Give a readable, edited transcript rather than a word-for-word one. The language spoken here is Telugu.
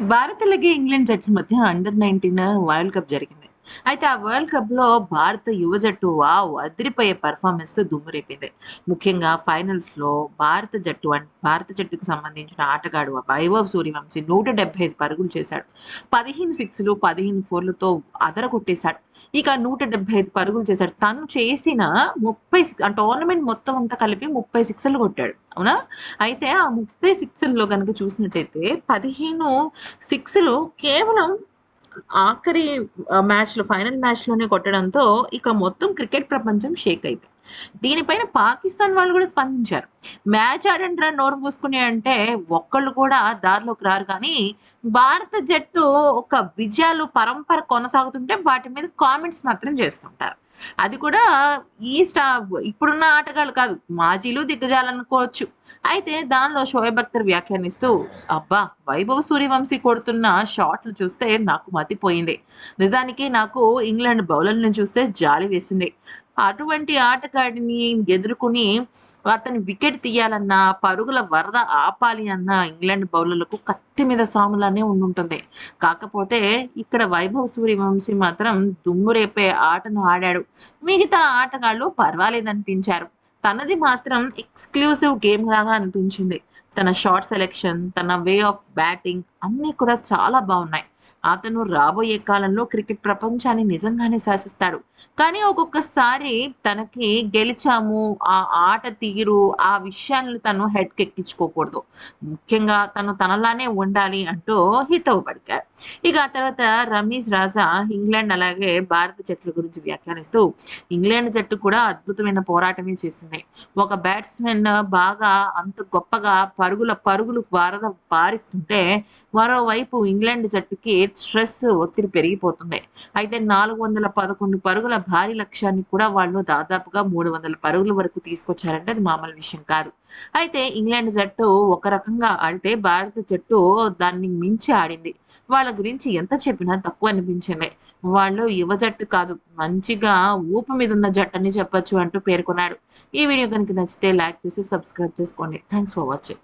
భారత్ అలాగే ఇంగ్లాండ్ జట్ల మధ్య అండర్-19 వరల్డ్ కప్ జరిగింది. అయితే ఆ వరల్డ్ కప్‌లో భారత యువ జట్టు వావ్! అదిరిపోయే పెర్ఫార్మన్స్‌తో దుమ్ము రేపింది. ముఖ్యంగా ఫైనల్స్‌లో భారత జట్టుకు సంబంధించిన ఆటగాడు వైభవ్ సూర్యవంశీ 175 పరుగులు చేశాడు. 15 సిక్స్‌లు, 15 ఫోర్‌లతో అదరగొట్టేశాడు. ఇక 175 పరుగులు చేశాడు. తను చేసిన 30 ఆ టోర్నమెంట్ మొత్తం అంతా కలిపి 30 సిక్స్‌లు కొట్టాడు. అవునా? అయితే ఆ 30 సిక్స్‌ల్లో గనక చూసినట్టయితే 15 సిక్స్‌లు కేవలం ఆఖరి మ్యాచ్‌లో ఫైనల్ మ్యాచ్‌లోనే కొట్టడంతో ఇక మొత్తం క్రికెట్ ప్రపంచం షేక్ అయింది. దీనిపైన పాకిస్తాన్ వాళ్ళు గూడా స్పందించారు. మ్యాచ్ ఆడండిరా నోరు మూసుకొని అంటే ఒక్కళ్ళు కూడా దారిలోకి రారు కానీ, భారత జట్టు ఒక విజయాలు పరంపర కొనసాగుతుంటే వాటి మీద కామెంట్స్ మాత్రం చేస్తుంటారు. అది కూడా ఈ స్టా ఇప్పుడున్న ఆటగాళ్ళు కాదు. మాజీలు దిగ్గజాలనుకోవచ్చు. అయితే దానిలో షోయబ్ అఖ్తర్ వ్యాఖ్యానిస్తూ, "అబ్బా! వైభవ్ సూర్యవంశీ కొడుతున్న షాట్‌లు చూస్తే నాకు మతిపోయింది. నిజానికి నాకు ఇంగ్లాండ్ బౌలర్‌లను చూస్తే జాలి వేసింది. అటువంటి ఆటగాడిని ఎదుర్కొని అతని వికెట్ తీయాలన్నా, పరుగుల వరద ఆపాలి అన్నా ఇంగ్లాండ్ బౌలర్‌లకు కత్తి మీద సాములానే ఉండుంటుంది. కాకపోతే ఇక్కడ వైభవ్ సూర్యవంశీ మాత్రం దుమ్ము రేపే ఆటను ఆడాడు. మిగతా ఆటగాళ్ళు పర్వాలేదనిపించారు. తనది మాత్రం ఎక్స్‌క్లూజివ్ గేమ్ లాగా అనిపించింది. తన షాట్ సెలక్షన్, తన వే ఆఫ్ బ్యాటింగ్ అన్నీ కూడా చాలా బావున్నాయి. అతను రాబోయే కాలంలో క్రికెట్ ప్రపంచాన్ని నిజంగానే శాసిస్తాడు. కానీ ఒక్కొక్కసారి తనకి గెలిచాము, ఆ ఆట తీరు, ఆ విషయాలను తను హెడ్‌కెక్కించుకోకూడదు. ముఖ్యంగా తను తనలానే ఉండాలి అంటూ హితవు పలికారు. ఇక ఆ తర్వాత రమీజ్ రాజా ఇంగ్లాండ్ అలాగే భారత జట్ల గురించి వ్యాఖ్యానిస్తూ, ఇంగ్లాండ్ జట్టు కూడా అద్భుతమైన పోరాటమే చేసింది. ఒక బ్యాట్స్‌మెన్ బాగా అంత గొప్పగా పరుగులు వరద పారిస్తుంటే, మరోవైపు ఇంగ్లాండ్ జట్టుకి ఒత్తిడి పెరిగిపోతుంది. అయితే 411 పరుగుల భారీ లక్ష్యాన్ని కూడా వాళ్ళు దాదాపుగా 300 పరుగుల వరకు తీసుకొచ్చారంటే అది మామూలు విషయం కాదు. అయితే ఇంగ్లాండ్ జట్టు ఒక రకంగా ఆడితే భారత జట్టు దాన్ని మించి ఆడింది. వాళ్ళ గురించి ఎంత చెప్పినా తక్కువనిపించింది. వాళ్ళు యువ జట్టు కాదు. మంచిగా ఊపు మీదున్న జట్టని చెప్పొచ్చు అంటూ పేర్కొన్నాడు. ఈ వీడియో గనుక నచ్చితే లైక్ చేసి సబ్స్క్రైబ్ చేసుకోండి. Thanks for watching.